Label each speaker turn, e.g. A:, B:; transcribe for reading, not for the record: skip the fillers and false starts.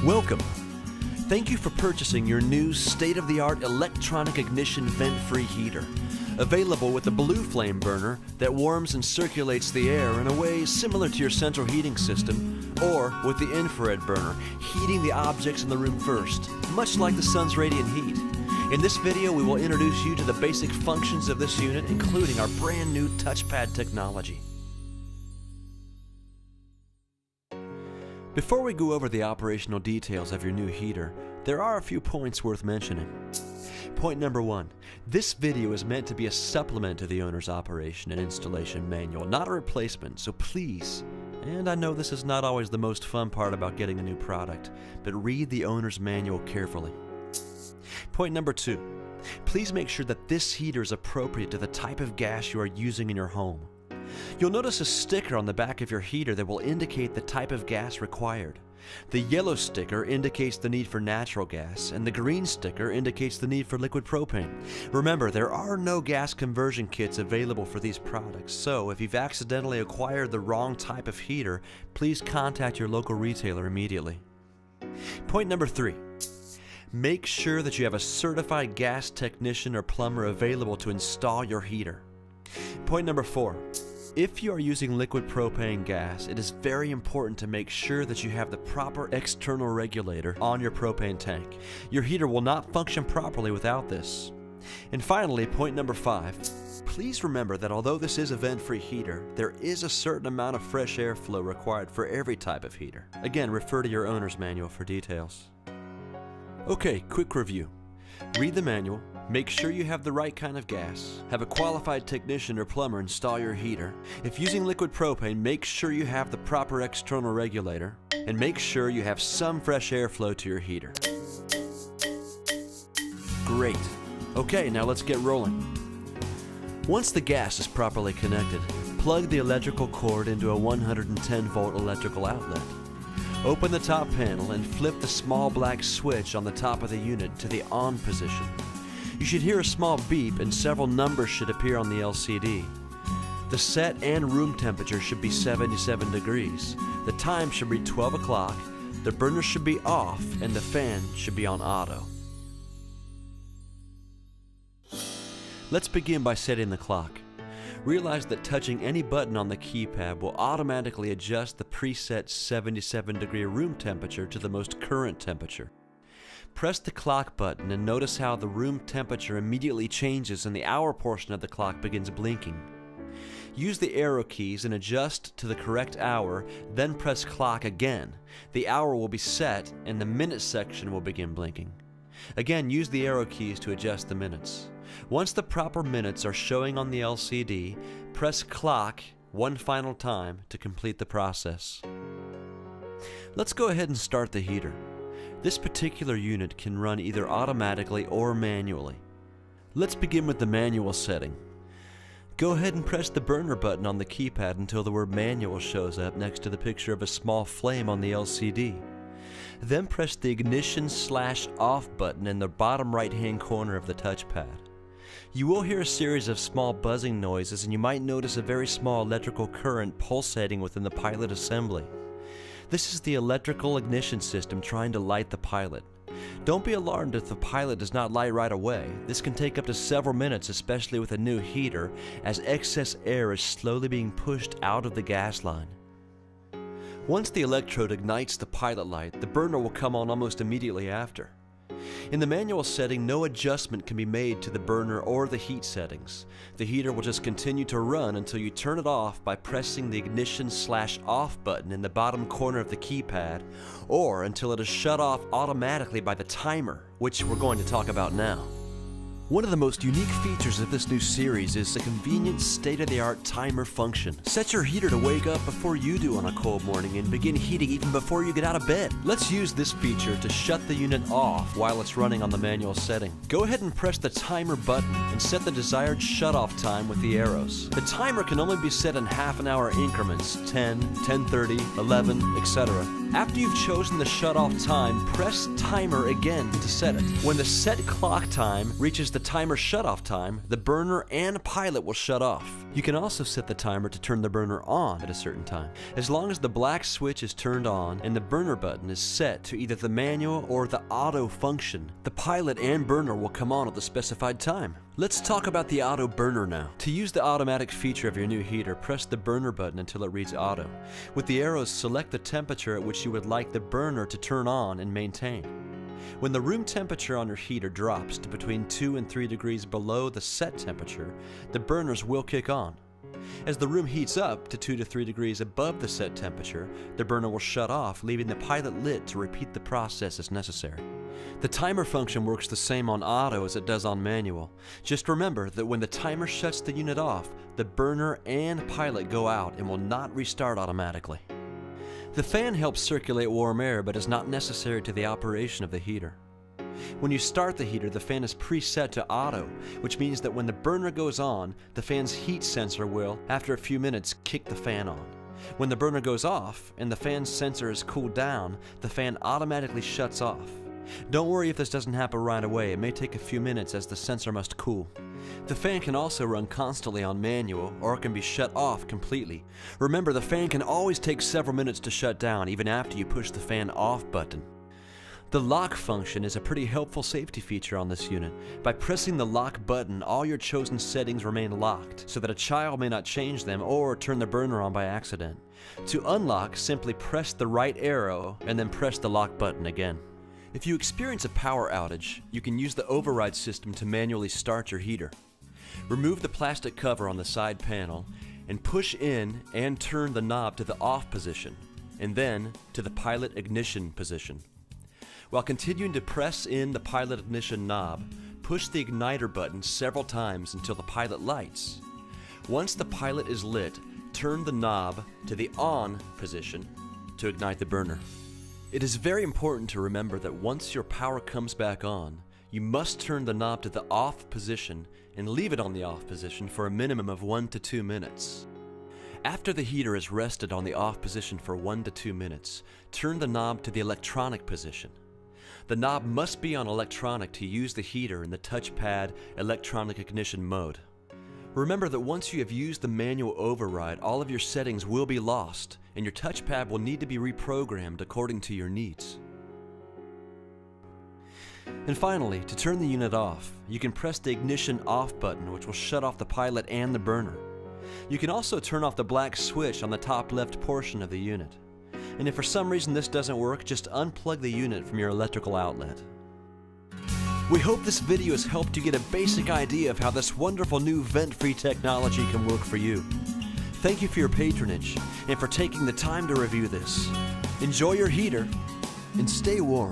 A: Welcome. Thank you for purchasing your new state-of-the-art electronic ignition vent-free heater. Available with the blue flame burner that warms and circulates the air in a way similar to your central heating system, or with the infrared burner, heating the objects in the room first, much like the sun's radiant heat. In this video, we will introduce you to the basic functions of this unit, including our brand new touchpad technology. Before we go over the operational details of your new heater, there are a few points worth mentioning. Point number 1. This video is meant to be a supplement to the owner's operation and installation manual, not a replacement, so please, and I know this is not always the most fun part about getting a new product, but read the owner's manual carefully. Point number 2. Please make sure that this heater is appropriate to the type of gas you are using in your home. You'll notice a sticker on the back of your heater that will indicate the type of gas required. The yellow sticker indicates the need for natural gas, and the green sticker indicates the need for liquid propane. Remember, there are no gas conversion kits available for these products, so if you've accidentally acquired the wrong type of heater, please contact your local retailer immediately. Point number 3. Make sure that you have a certified gas technician or plumber available to install your heater. Point number 4. If you are using liquid propane gas, it is very important to make sure that you have the proper external regulator on your propane tank. Your heater will not function properly without this. And finally, point number 5. Please remember that although this is a vent-free heater, there is a certain amount of fresh airflow required for every type of heater. Again, refer to your owner's manual for details. Okay, quick review. Read the manual. Make sure you have the right kind of gas. Have a qualified technician or plumber install your heater. If using liquid propane, make sure you have the proper external regulator. And make sure you have some fresh airflow to your heater. Great. Okay, now let's get rolling. Once the gas is properly connected, plug the electrical cord into a 110-volt electrical outlet. Open the top panel and flip the small black switch on the top of the unit to the on position. You should hear a small beep and several numbers should appear on the LCD. The set and room temperature should be 77 degrees. The time should read 12 o'clock, the burner should be off, and the fan should be on auto. Let's begin by setting the clock. Realize that touching any button on the keypad will automatically adjust the preset 77-degree room temperature to the most current temperature. Press the clock button and notice how the room temperature immediately changes and the hour portion of the clock begins blinking. Use the arrow keys and adjust to the correct hour, then press clock again. The hour will be set and the minute section will begin blinking. Again, use the arrow keys to adjust the minutes. Once the proper minutes are showing on the LCD, press clock one final time to complete the process. Let's go ahead and start the heater. This particular unit can run either automatically or manually. Let's begin with the manual setting. Go ahead and press the burner button on the keypad until the word manual shows up next to the picture of a small flame on the LCD. Then press the ignition/off button in the bottom right-hand corner of the touchpad. You will hear a series of small buzzing noises, and you might notice a very small electrical current pulsating within the pilot assembly. This is the electrical ignition system trying to light the pilot. Don't be alarmed if the pilot does not light right away. This can take up to several minutes, especially with a new heater, as excess air is slowly being pushed out of the gas line. Once the electrode ignites the pilot light, the burner will come on almost immediately after. In the manual setting, no adjustment can be made to the burner or the heat settings. The heater will just continue to run until you turn it off by pressing the ignition/off button in the bottom corner of the keypad, or until it is shut off automatically by the timer, which we're going to talk about now. One of the most unique features of this new series is the convenient state-of-the-art timer function. Set your heater to wake up before you do on a cold morning and begin heating even before you get out of bed. Let's use this feature to shut the unit off while it's running on the manual setting. Go ahead and press the timer button and set the desired shut-off time with the arrows. The timer can only be set in half-an-hour increments, 10, 10:30, 11, etc. After you've chosen the shut-off time, press timer again to set it. When the set clock time reaches the timer shut-off time, the burner and pilot will shut off. You can also set the timer to turn the burner on at a certain time. As long as the black switch is turned on and the burner button is set to either the manual or the auto function, the pilot and burner will come on at the specified time. Let's talk about the auto burner now. To use the automatic feature of your new heater, press the burner button until it reads auto. With the arrows, select the temperature at which you would like the burner to turn on and maintain. When the room temperature on your heater drops to between 2 and 3 degrees below the set temperature, the burners will kick on. As the room heats up to 2 to 3 degrees above the set temperature, the burner will shut off, leaving the pilot lit to repeat the process as necessary. The timer function works the same on auto as it does on manual. Just remember that when the timer shuts the unit off, the burner and pilot go out and will not restart automatically. The fan helps circulate warm air but is not necessary to the operation of the heater. When you start the heater, the fan is preset to auto, which means that when the burner goes on, the fan's heat sensor will, after a few minutes, kick the fan on. When the burner goes off and the fan's sensor is cooled down, the fan automatically shuts off. Don't worry if this doesn't happen right away. It may take a few minutes as the sensor must cool. The fan can also run constantly on manual, or it can be shut off completely. Remember, the fan can always take several minutes to shut down even after you push the fan off button. The lock function is a pretty helpful safety feature on this unit. By pressing the lock button, all your chosen settings remain locked so that a child may not change them or turn the burner on by accident. To unlock, simply press the right arrow and then press the lock button again. If you experience a power outage, you can use the override system to manually start your heater. Remove the plastic cover on the side panel and push in and turn the knob to the off position and then to the pilot ignition position. While continuing to press in the pilot ignition knob, push the igniter button several times until the pilot lights. Once the pilot is lit, turn the knob to the on position to ignite the burner. It is very important to remember that once your power comes back on, you must turn the knob to the off position and leave it on the off position for a minimum of 1 to 2 minutes. After the heater is rested on the off position for 1 to 2 minutes, turn the knob to the electronic position. The knob must be on electronic to use the heater in the touchpad electronic ignition mode. Remember that once you have used the manual override, all of your settings will be lost, and your touchpad will need to be reprogrammed according to your needs. And finally, to turn the unit off, you can press the ignition off button, which will shut off the pilot and the burner. You can also turn off the black switch on the top left portion of the unit. And if for some reason this doesn't work, just unplug the unit from your electrical outlet. We hope this video has helped you get a basic idea of how this wonderful new vent-free technology can work for you. Thank you for your patronage and for taking the time to review this. Enjoy your heater and stay warm.